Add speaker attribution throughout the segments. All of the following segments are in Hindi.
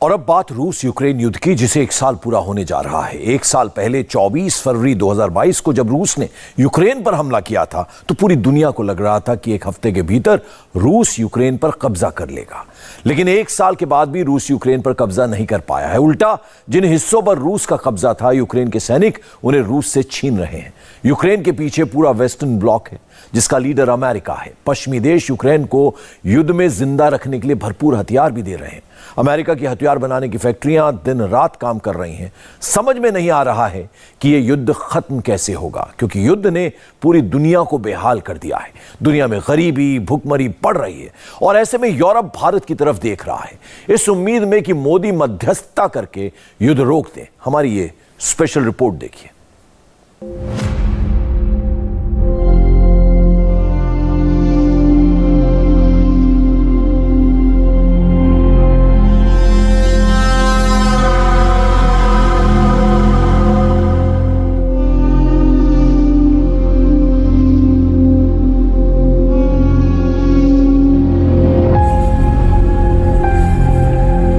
Speaker 1: और अब बात रूस यूक्रेन युद्ध की, जिसे एक साल पूरा होने जा रहा है। एक साल पहले 24 फरवरी 2022 को जब रूस ने यूक्रेन पर हमला किया था तो पूरी दुनिया को लग रहा था कि एक हफ्ते के भीतर रूस यूक्रेन पर कब्जा कर लेगा। लेकिन एक साल के बाद भी रूस यूक्रेन पर कब्जा नहीं कर पाया है। उल्टा जिन हिस्सों पर रूस का कब्जा था, यूक्रेन के सैनिक उन्हें रूस से छीन रहे हैं। यूक्रेन के पीछे पूरा वेस्टर्न ब्लॉक है, जिसका लीडर अमेरिका है। पश्चिमी देश यूक्रेन को युद्ध में जिंदा रखने के लिए भरपूर हथियार भी दे रहे हैं। अमेरिका की हथियार बनाने की फैक्ट्रियां दिन रात काम कर रही हैं। समझ में नहीं आ रहा है कि यह युद्ध खत्म कैसे होगा, क्योंकि युद्ध ने पूरी दुनिया को बेहाल कर दिया है। दुनिया में गरीबी, भुखमरी बढ़ रही है और ऐसे में यूरोप भारत की तरफ देख रहा है, इस उम्मीद में कि मोदी मध्यस्थता करके युद्ध रोक दें। हमारी ये स्पेशल रिपोर्ट देखिए।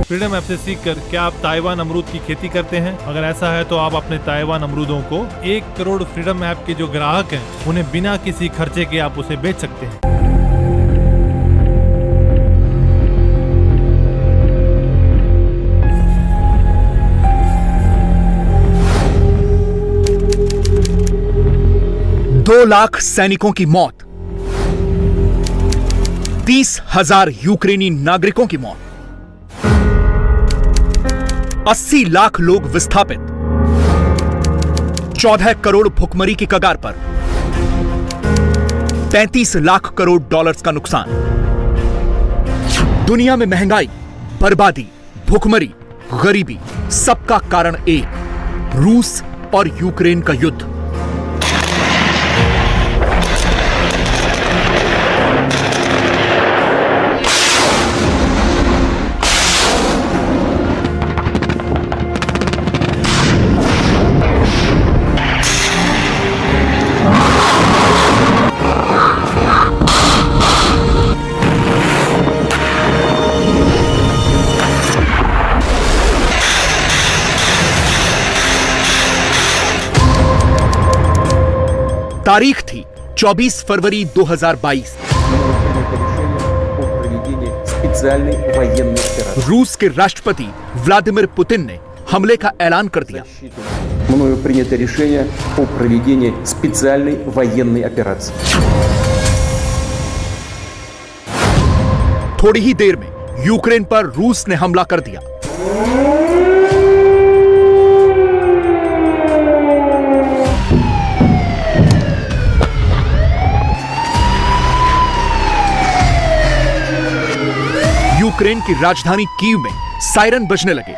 Speaker 2: फ्रीडम ऐप से सीखकर क्या आप ताइवान अमरूद की खेती करते हैं? अगर ऐसा है तो आप अपने ताइवान अमरूदों को 1 करोड़ फ्रीडम ऐप के जो ग्राहक हैं उन्हें बिना किसी खर्चे के आप उसे बेच सकते हैं।
Speaker 3: दो लाख सैनिकों की मौत, 30,000 यूक्रेनी नागरिकों की मौत, 80 लाख लोग विस्थापित, 14 करोड़ भुखमरी की कगार पर, 35 लाख करोड़ डॉलर्स का नुकसान। दुनिया में महंगाई, बर्बादी, भुखमरी, गरीबी, सबका कारण एक, रूस और यूक्रेन का युद्ध। तारीख थी 24 फरवरी 2022। रूस के राष्ट्रपति व्लादिमीर पुतिन ने हमले का ऐलान कर दिया। थोड़ी ही देर में यूक्रेन पर रूस ने हमला कर दिया। यूक्रेन की राजधानी कीव में सायरन बजने लगे।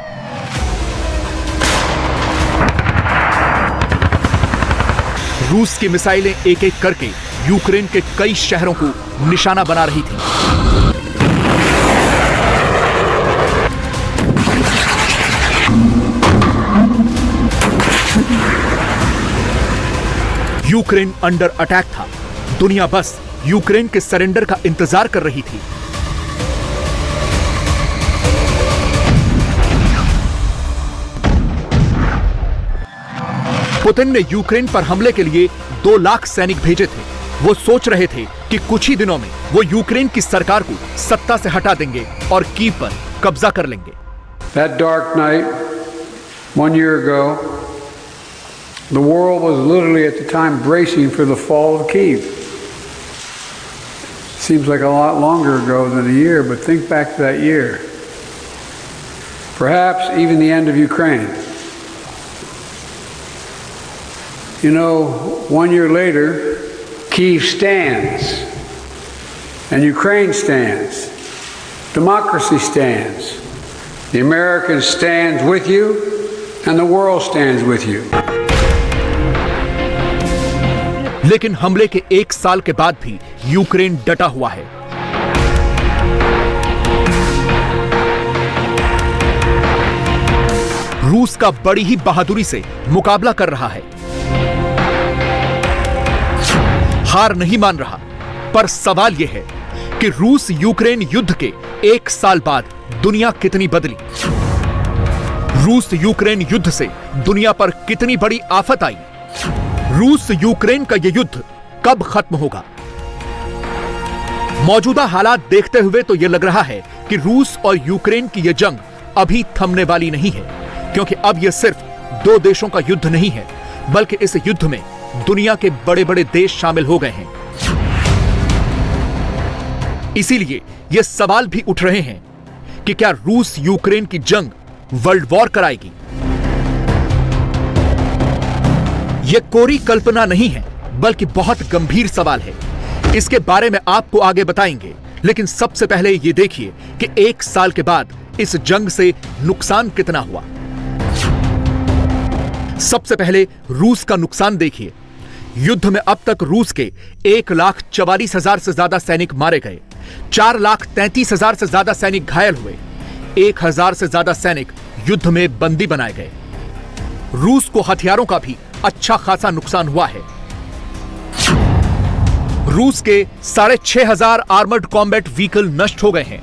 Speaker 3: रूस की मिसाइलें एक एक करके यूक्रेन के कई शहरों को निशाना बना रही थी। यूक्रेन अंडर अटैक था। दुनिया बस यूक्रेन के सरेंडर का इंतजार कर रही थी। पुतिन ने यूक्रेन पर हमले के लिए 2 लाख सैनिक भेजे थे। वो सोच रहे थे कि कुछ ही दिनों में वो यूक्रेन की सरकार को सत्ता से हटा देंगे और कीव पर कब्जा कर लेंगे।
Speaker 4: That dark night, 1 year ago, the world was literally at the time bracing for the fall of Kyiv. Seems like a lot longer ago than a year, but think back to that year. Perhaps even the end of Ukraine. You know, 1 year later, Kyiv stands, and Ukraine stands, democracy stands, the Americans stand with you, and the world stands with you.
Speaker 3: लेकिन हमले के 1 साल के बाद भी यूक्रेन डटा हुआ है। रूस का बड़ी ही बहादुरी से मुकाबला कर रहा है, हार नहीं मान रहा। पर सवाल यह है कि रूस यूक्रेन युद्ध के 1 साल बाद दुनिया कितनी बदली। रूस यूक्रेन युद्ध से दुनिया पर कितनी बड़ी आफत आई? रूस यूक्रेन का यह युद्ध कब खत्म होगा? मौजूदा हालात देखते हुए तो यह लग रहा है कि रूस और यूक्रेन की यह जंग अभी थमने वाली नहीं है, क्योंकि अब यह सिर्फ दो देशों का युद्ध नहीं है, बल्कि इस युद्ध में दुनिया के बड़े बड़े देश शामिल हो गए हैं। इसीलिए यह सवाल भी उठ रहे हैं कि क्या रूस यूक्रेन की जंग वर्ल्ड वॉर कराएगी? यह कोरी कल्पना नहीं है, बल्कि बहुत गंभीर सवाल है। इसके बारे में आपको आगे बताएंगे, लेकिन सबसे पहले यह देखिए कि 1 साल के बाद इस जंग से नुकसान कितना हुआ। सबसे पहले रूस का नुकसान देखिए। युद्ध में अब तक रूस के 1,44,000 से ज्यादा सैनिक मारे गए, 4,33,000 से ज्यादा सैनिक घायल हुए, 1,000 से ज्यादा सैनिक युद्ध में बंदी बनाए गए। रूस को हथियारों का भी अच्छा खासा नुकसान हुआ है। रूस के 6,500 आर्मर्ड कॉम्बैट व्हीकल नष्ट हो गए हैं।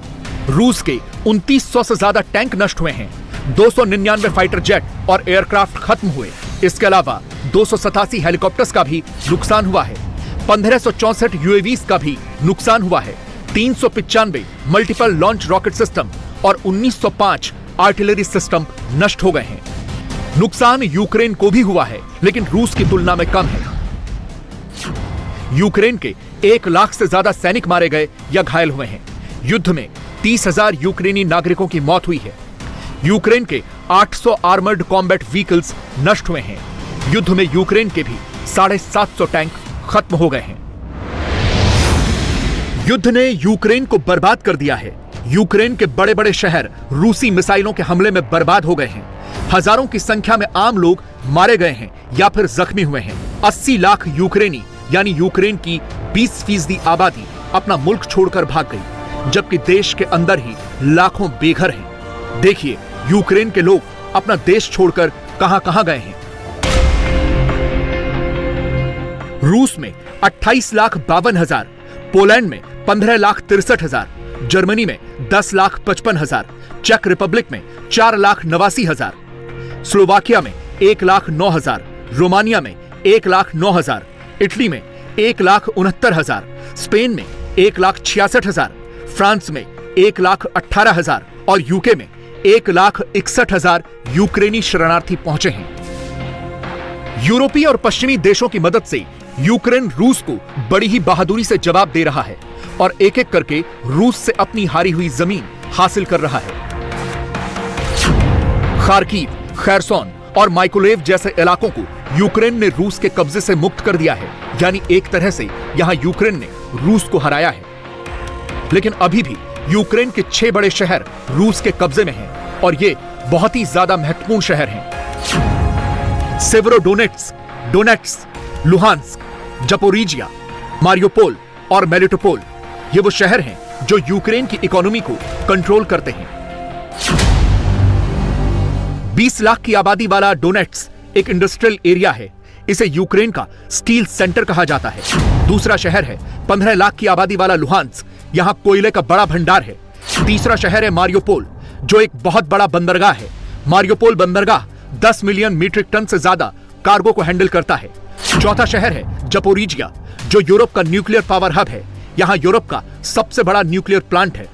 Speaker 3: रूस के 2,900 से ज्यादा टैंक नष्ट हुए हैं। 299 फाइटर जेट और एयरक्राफ्ट खत्म हुए। इसके अलावा 287 हेलीकॉप्टर्स का भी नुकसान हुआ है। 1564 यूएवीज का भी नुकसान हुआ है। 395 मल्टीपल लॉन्च रॉकेट सिस्टम और 1905 आर्टिलरी सिस्टम नष्ट हो गए हैं। नुकसान यूक्रेन को भी हुआ है, लेकिन रूस की तुलना में कम है। यूक्रेन के 1 लाख से ज्यादा सैनिक मारे गए या घायल हुए हैं। युद्ध में 30,000 यूक्रेनी नागरिकों की मौत हुई है। यूक्रेन के 800 आर्मर्ड कॉम्बैट व्हीकल्स नष्ट हुए हैं। युद्ध में यूक्रेन के भी 750 टैंक खत्म हो गए हैं। युद्ध ने यूक्रेन को बर्बाद कर दिया है। यूक्रेन के बड़े बड़े शहर रूसी मिसाइलों के हमले में बर्बाद हो गए हैं। हजारों की संख्या में आम लोग मारे गए हैं या फिर जख्मी हुए हैं। 80 लाख यूक्रेनी यानी यूक्रेन की 20% आबादी अपना मुल्क छोड़कर भाग गई, जबकि देश के अंदर ही लाखों बेघर हैं। देखिए यूक्रेन के लोग अपना देश छोड़कर कहां-कहां गए हैं। रूस में 28,52,000, पोलैंड में 15,63,000, जर्मनी में 10,55,000, चेक रिपब्लिक में 4,89,000, स्लोवाकिया में 1,09,000, रोमानिया में 1,09,000, इटली में 1,69,000, स्पेन में 1,66,000, फ्रांस में 1,18,000 और यूके में 1,61,000 यूक्रेनी शरणार्थी पहुंचे हैं। यूरोपीय और पश्चिमी देशों की मदद से यूक्रेन रूस को बड़ी ही बहादुरी से जवाब दे रहा है और एक एक करके रूस से अपनी हारी हुई जमीन हासिल कर रहा है। खार्किव, खैरसोन और माइकोलेव जैसे इलाकों को यूक्रेन ने रूस के कब्जे से मुक्त कर दिया है, यानी एक तरह से यहां यूक्रेन ने रूस को हराया है। लेकिन अभी भी यूक्रेन के 6 बड़े शहर रूस के कब्जे में हैं और ये बहुत ही ज्यादा महत्वपूर्ण शहर हैं। सेवेरोडोनेट्स्क, डोनेट्स्क, लुहांस्क, जपोरिजिया, मारियोपोल और मेलिटोपोल ये वो शहर हैं जो यूक्रेन की इकोनॉमी को कंट्रोल करते हैं। 20 लाख की आबादी वाला डोनेट्स्क एक इंडस्ट्रियल एरिया है। इसे यूक्रेन का स्टील सेंटर कहा जाता है। दूसरा शहर है 15 लाख की आबादी वाला लुहांस्क, यहां कोयले का बड़ा भंडार है। तीसरा शहर है मारियोपोल, जो एक बहुत बड़ा बंदरगाह है। मारियोपोल बंदरगाह 10 मिलियन मीट्रिक टन से ज्यादा कार्गो को हैंडल करता है। चौथा शहर है जपोरिजिया, जो यूरोप का न्यूक्लियर पावर हब है। यहां यूरोप का सबसे बड़ा न्यूक्लियर प्लांट है।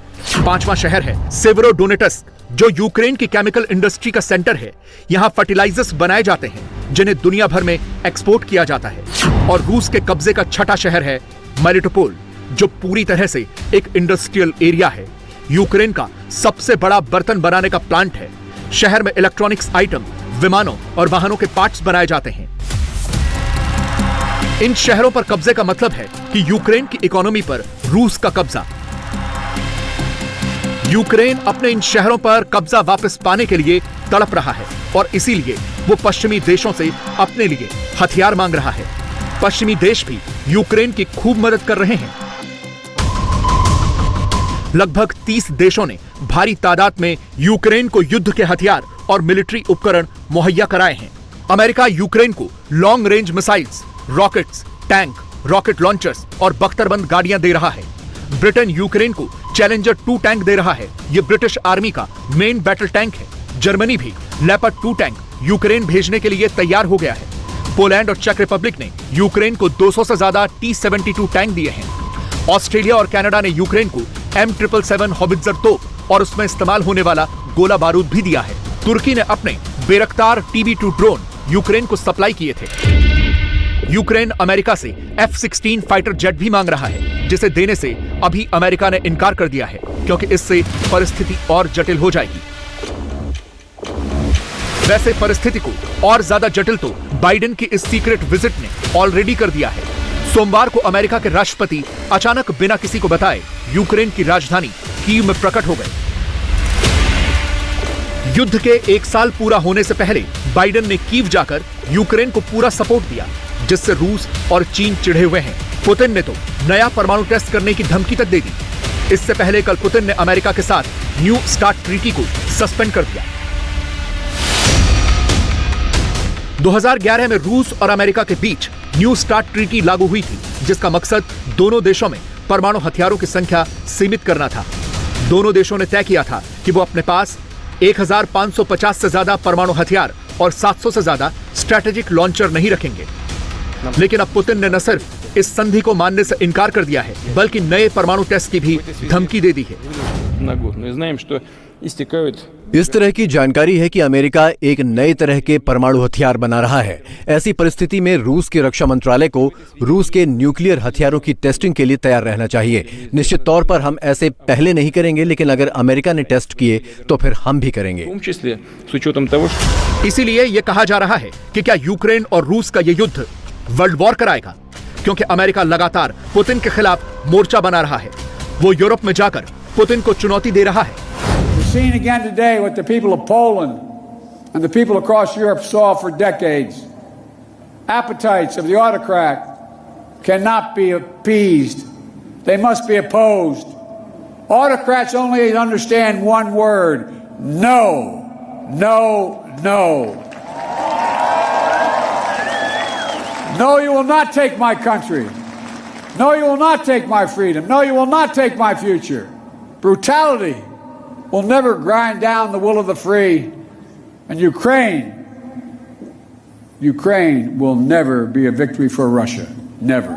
Speaker 3: पांचवा शहर है सेवेरोडोनेट्स्क, जो यूक्रेन की केमिकल इंडस्ट्री का सेंटर है। यहां फर्टिलाइजर्स बनाए जाते हैं जिन्हें दुनिया भर में एक्सपोर्ट किया जाता है। और रूस के कब्जे का छठा शहर है मेलिटोपोल, जो पूरी तरह से एक इंडस्ट्रियल एरिया है। यूक्रेन का सबसे बड़ा बर्तन बनाने का प्लांट है। शहर में इलेक्ट्रॉनिक्स आइटम, विमानों और वाहनों के पार्ट्स बनाए जाते हैं। इन शहरों पर कब्जे का मतलब है कि यूक्रेन की इकोनॉमी पर रूस का कब्जा। यूक्रेन अपने इन शहरों पर कब्जा वापस पाने के लिए तड़प रहा है और इसीलिए वो पश्चिमी देशों से अपने लिए हथियार मांग रहा है। पश्चिमी देश भी यूक्रेन की खूब मदद कर रहे हैं। लगभग 30 देशों ने भारी तादाद में यूक्रेन को युद्ध के हथियार और मिलिट्री उपकरण मुहैया कराए हैं। अमेरिका यूक्रेन को long range missiles, rockets, tank, rocket launchers और बख्तरबंद गाड़ियां दे रहा है। ब्रिटेन यूक्रेन को चैलेंजर 2 टैंक दे रहा है। यह ब्रिटिश आर्मी का मेन बैटल टैंक है, जर्मनी भी लेपर्ड 2 टैंक यूक्रेन भेजने के लिए तैयार हो गया है। पोलैंड और चेक रिपब्लिक ने यूक्रेन को 200 से ज्यादा T-72 टैंक दिए हैं। ऑस्ट्रेलिया और कनाडा ने यूक्रेन को M777 हॉबिट्जर तोप और उसमें इस्तेमाल होने वाला गोला बारूद भी दिया है। तुर्की ने अपने बेरख्तार TB2 ड्रोन यूक्रेन को सप्लाई किए थे। यूक्रेन अमेरिका से F-16 फाइटर जेट भी मांग रहा है, जिसे देने से अभी अमेरिका ने इनकार कर दिया है, क्योंकि इससे परिस्थिति और जटिल हो जाएगी। वैसे परिस्थिति को और ज्यादा जटिल तो बाइडेन की इस सीक्रेट विजिट ने ऑलरेडी कर दिया है। सोमवार को अमेरिका के राष्ट्रपति अचानक बिना किसी को बताए यूक्रेन की राजधानी कीव में प्रकट हो गए। युद्ध के 1 साल पूरा होने से पहले बाइडेन ने कीव जाकर यूक्रेन को पूरा सपोर्ट दिया, जिससे रूस और चीन चिढ़े हुए हैं। पुतिन ने तो नया परमाणु टेस्ट करने की धमकी तक दे दी। इससे पहले कल पुतिन ने अमेरिका के साथ न्यू स्टार्ट ट्रीटी को सस्पेंड कर दिया। 2011 में रूस और अमेरिका के बीच न्यू स्टार्ट ट्रीटी लागू हुई थी, जिसका मकसद दोनों देशों में परमाणु हथियारों की संख्या सीमित करना था। दोनों देशों ने तय किया था कि वो अपने पास 1550 से ज्यादा परमाणु हथियार और 700 से ज्यादा स्ट्रैटेजिक लॉन्चर नहीं रखेंगे। लेकिन अब पुतिन ने न सिर्फ इस संधि को मानने से इनकार कर दिया है, बल्कि नए परमाणु टेस्ट की भी धमकी दे दी है।
Speaker 5: इस तरह की जानकारी है कि अमेरिका एक नए तरह के परमाणु हथियार बना रहा है। ऐसी परिस्थिति में रूस के रक्षा मंत्रालय को रूस के न्यूक्लियर हथियारों की टेस्टिंग के लिए तैयार रहना चाहिए। निश्चित तौर पर हम ऐसे पहले नहीं करेंगे, लेकिन अगर अमेरिका ने टेस्ट किए तो फिर हम भी करेंगे।
Speaker 3: इसीलिए यह कहा जा रहा है कि क्या यूक्रेन और रूस का यह युद्ध वर्ल्ड वॉर कराएगा, क्योंकि अमेरिका लगातार पुतिन के खिलाफ मोर्चा बना रहा है। वो यूरोप में जाकर पुतिन को चुनौती दे रहा है।
Speaker 4: Seen again today what the people of Poland and the people across Europe saw for decades. Appetites of the autocrat cannot be appeased. They must be opposed. Autocrats only understand one word: no, no, no. No, you will not take my country. No, you will not take my freedom. No, you will not take my future. Brutality will never grind down the will of the free, and Ukraine will never be a victory for Russia. Never.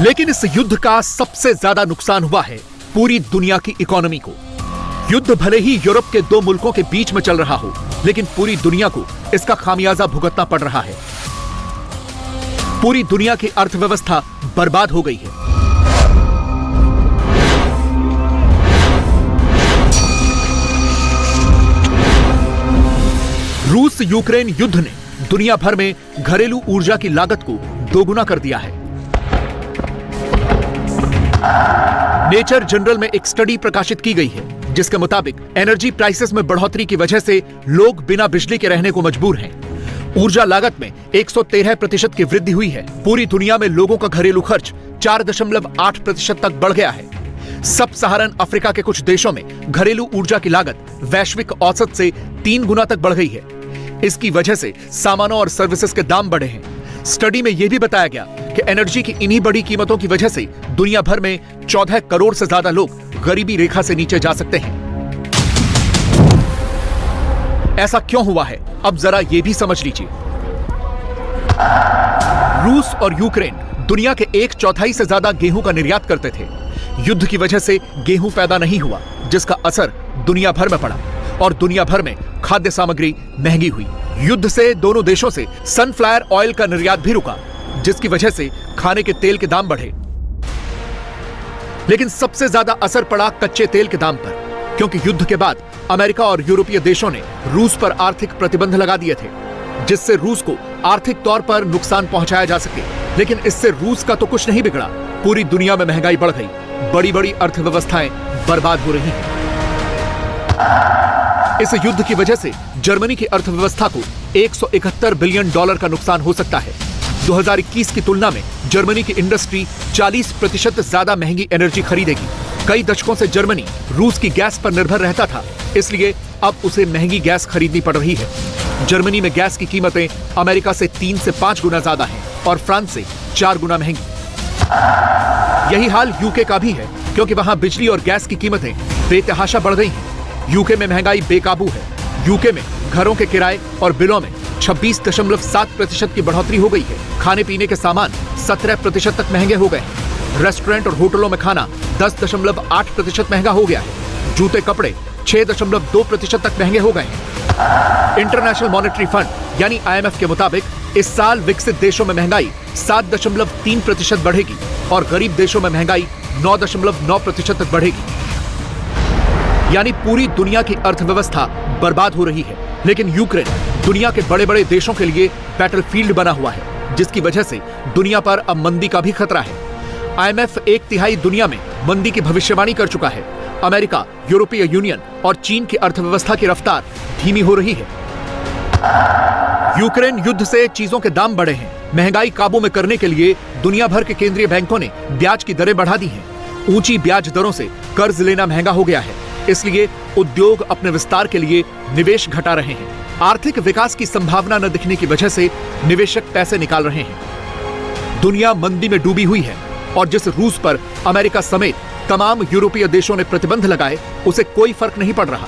Speaker 3: लेकिन इस युद्ध का सबसे ज्यादा नुकसान हुआ है पूरी दुनिया की इकोनॉमी को। युद्ध भले ही यूरोप के 2 मुल्कों के बीच में चल रहा हो, लेकिन पूरी दुनिया को इसका खामियाजा भुगतना पड़ रहा है। पूरी दुनिया की अर्थव्यवस्था बर्बाद हो गई है। रूस यूक्रेन युद्ध ने दुनिया भर में घरेलू ऊर्जा की लागत को दोगुना कर दिया है। नेचर जर्नल में एक स्टडी प्रकाशित की गई है, जिसके मुताबिक एनर्जी प्राइसेस में बढ़ोतरी की वजह से लोग बिना बिजली के रहने को मजबूर हैं। ऊर्जा लागत में 113% की वृद्धि हुई है। पूरी दुनिया में लोगों का घरेलू खर्च 4.8% तक बढ़ गया है। सब सहारन अफ्रीका के कुछ देशों में घरेलू ऊर्जा की लागत वैश्विक औसत से 3 गुना तक बढ़ गई है। इसकी वजह से सामानों और सर्विसेज के दाम बढ़े हैं। स्टडी में यह भी बताया गया कि एनर्जी की इन्हीं बड़ी कीमतों की वजह से दुनिया भर में 14 करोड़ से ज्यादा लोग गरीबी रेखा से नीचे जा सकते हैं। ऐसा क्यों हुआ है, अब जरा यह भी समझ लीजिए। रूस और यूक्रेन दुनिया के 1/4 से ज्यादा गेहूं का निर्यात करते थे। युद्ध की वजह से गेहूं पैदा नहीं हुआ, जिसका असर दुनिया भर में पड़ा और दुनिया भर में खाद्य सामग्री महंगी हुई। युद्ध से दोनों देशों से सनफ्लावर ऑयल का निर्यात भी रुका, जिसकी वजह से खाने के तेल के दाम बढ़े। लेकिन सबसे ज्यादा असर पड़ा कच्चे तेल के दाम पर, क्योंकि युद्ध के बाद अमेरिका और यूरोपीय देशों ने रूस पर आर्थिक प्रतिबंध लगा दिए थे, जिससे रूस को आर्थिक तौर पर नुकसान पहुंचाया जा सके। लेकिन इससे रूस का तो कुछ नहीं बिगड़ा, पूरी दुनिया में महंगाई बढ़ गई, बड़ी बड़ी अर्थव्यवस्थाएं बर्बाद हो रही हैं। इस युद्ध की वजह से जर्मनी की अर्थव्यवस्था को $171 बिलियन का नुकसान हो सकता है। 2021 की तुलना में जर्मनी की इंडस्ट्री 40% ज्यादा महंगी एनर्जी खरीदेगी। कई दशकों से जर्मनी रूस की गैस पर निर्भर रहता था, इसलिए अब उसे महंगी गैस खरीदनी पड़ रही है। जर्मनी में गैस की कीमतें अमेरिका से 3 से 5 गुना ज्यादा हैं और फ्रांस से 4 गुना महंगी। यही हाल यूके का भी है, क्योंकि वहां बिजली और गैस की कीमतें बेतहाशा बढ़ गई हैं। यूके में महंगाई बेकाबू है। यूके में घरों के किराए और बिलों में 26.7% की बढ़ोतरी हो गई है। खाने पीने के सामान 17% तक महंगे हो गए हैं। रेस्टोरेंट और होटलों में खाना 10.8% महंगा हो गया है। जूते कपड़े 6.2% तक महंगे हो गए हैं। इंटरनेशनल मॉनेटरी फंड यानी IMF के मुताबिक इस साल विकसित देशों में महंगाई 7.3% बढ़ेगी और गरीब देशों में महंगाई 9.9% तक बढ़ेगी। यानी पूरी दुनिया की अर्थव्यवस्था बर्बाद हो रही है। लेकिन यूक्रेन दुनिया के बड़े बड़े देशों के लिए बैटलफील्ड बना हुआ है, जिसकी वजह से दुनिया पर अब मंदी का भी खतरा है। IMF 1/3 दुनिया में मंदी की भविष्यवाणी कर चुका है। अमेरिका, यूरोपीय यूनियन और चीन की अर्थव्यवस्था की रफ्तार धीमी हो रही है। यूक्रेन युद्ध से चीजों के दाम बढ़े हैं। महंगाई काबू में करने के लिए दुनिया भर के केंद्रीय बैंकों ने ब्याज की दरें बढ़ा दी हैं। ऊंची ब्याज दरों से कर्ज लेना महंगा हो गया है, इसलिए उद्योग अपने विस्तार के लिए निवेश घटा रहे हैं। आर्थिक विकास की संभावना न दिखने की वजह से निवेशक पैसे निकाल रहे हैं। दुनिया मंदी में डूबी हुई है और जिस रूस पर अमेरिका समेत तमाम यूरोपीय देशों ने प्रतिबंध लगाए, उसे कोई फर्क नहीं पड़ रहा।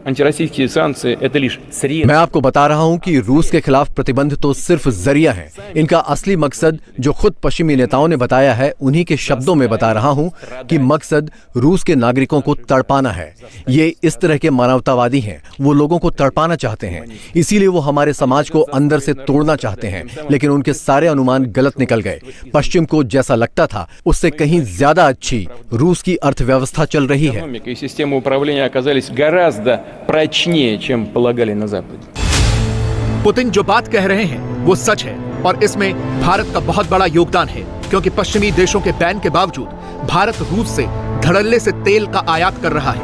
Speaker 6: антироссийские санкции – это лишь средство.
Speaker 5: मैं आपको बता रहा हूं कि रूस के खिलाफ प्रतिबंध तो सिर्फ जरिया है। इनका असली मकसद जो खुद पश्चिमी नेताओं ने बताया है, उन्हीं के शब्दों में बता रहा हूं कि मकसद रूस के नागरिकों को तड़पाना है। ये इस तरह के मानवतावादी हैं, वो लोगों को तड़पाना चाहते हैं, इसीलिए वो हमारे समाज को अंदर से तोड़ना चाहते हैं। लेकिन उनके सारे अनुमान गलत निकल गए। पश्चिम को जैसा लगता था, उससे कहीं ज्यादा अच्छी रूस की अर्थव्यवस्था चल रही है।
Speaker 6: Экономика и система управления оказались гораздо прочнее, чем полагали на Западе.
Speaker 3: पुतिन जो बात कह रहे हैं वो सच है और इसमें भारत का बहुत बड़ा योगदान है, क्योंकि पश्चिमी देशों के बैन के बावजूद भारत रूस से धड़ल्ले से तेल का आयात कर रहा है।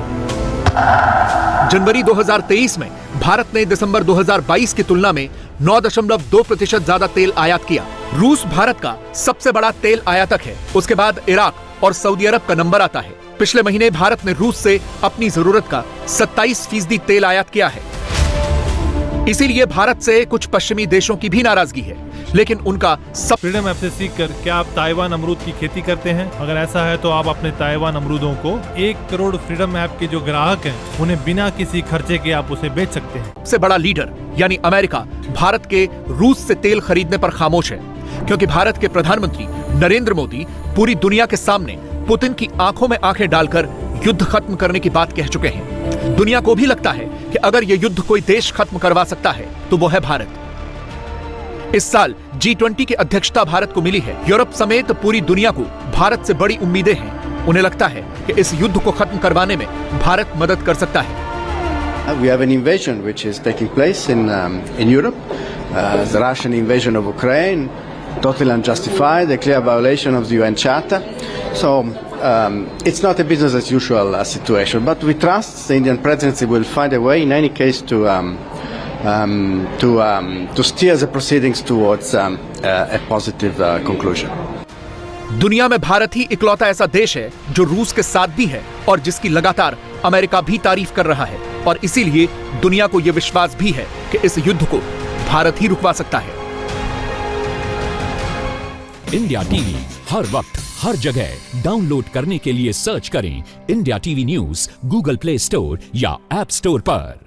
Speaker 3: जनवरी 2023 में भारत ने दिसंबर 2022 की तुलना में 9.2% ज्यादा तेल आयात किया। रूस भारत का सबसे बड़ा तेल आयातक है। उसके बाद इराक और सऊदी अरब का नंबर आता है। पिछले महीने भारत ने रूस से अपनी जरूरत का 27% तेल आयात किया है। इसीलिए भारत से कुछ पश्चिमी देशों की भी नाराजगी है, लेकिन उनका सब
Speaker 2: फ्रीडम ऐप से सीखकर क्या आप ताइवान अमरूद की खेती करते हैं? अगर ऐसा है तो आप अपने ताइवान अमरूदों को 1 करोड़ फ्रीडम ऐप के जो ग्राहक हैं, उन्हें बिना किसी खर्चे के आप उसे बेच सकते हैं।
Speaker 3: सबसे बड़ा लीडर यानी अमेरिका भारत के रूस से तेल खरीदने पर खामोश है, क्योंकि भारत के प्रधानमंत्री नरेंद्र मोदी पूरी दुनिया के सामने पुतिन की आंखों में आंखें डालकर युद्ध खत्म करने की बात कह चुके हैं। दुनिया को भी लगता है कि अगर यह युद्ध कोई देश खत्म करवा सकता है तो वो है भारत। इस साल G20 की अध्यक्षता भारत को मिली है। यूरोप समेत पूरी दुनिया को भारत से बड़ी उम्मीदें हैं। उन्हें लगता है कि इस युद्ध को खत्म करवाने में भारत मदद कर सकता है।
Speaker 7: We have an invasion which is taking place in Europe, the Russian invasion of Ukraine, totally unjustified, a clear violation of the UN Charter. So it's not a business as usual situation, but we trust the Indian presidency will find a way, in any case, to steer the proceedings towards a positive conclusion.
Speaker 3: दुनिया में भारत ही इकलौता ऐसा देश है जो रूस के साथ भी है और जिसकी लगातार अमेरिका भी तारीफ कर रहा है, और इसीलिए दुनिया को यह विश्वास भी है कि इस युद्ध को भारत ही रुकवा सकता है।
Speaker 8: इंडिया टीवी हर वक्त हर जगह डाउनलोड करने के लिए सर्च करें India TV news Google play store या ऐप स्टोर पर।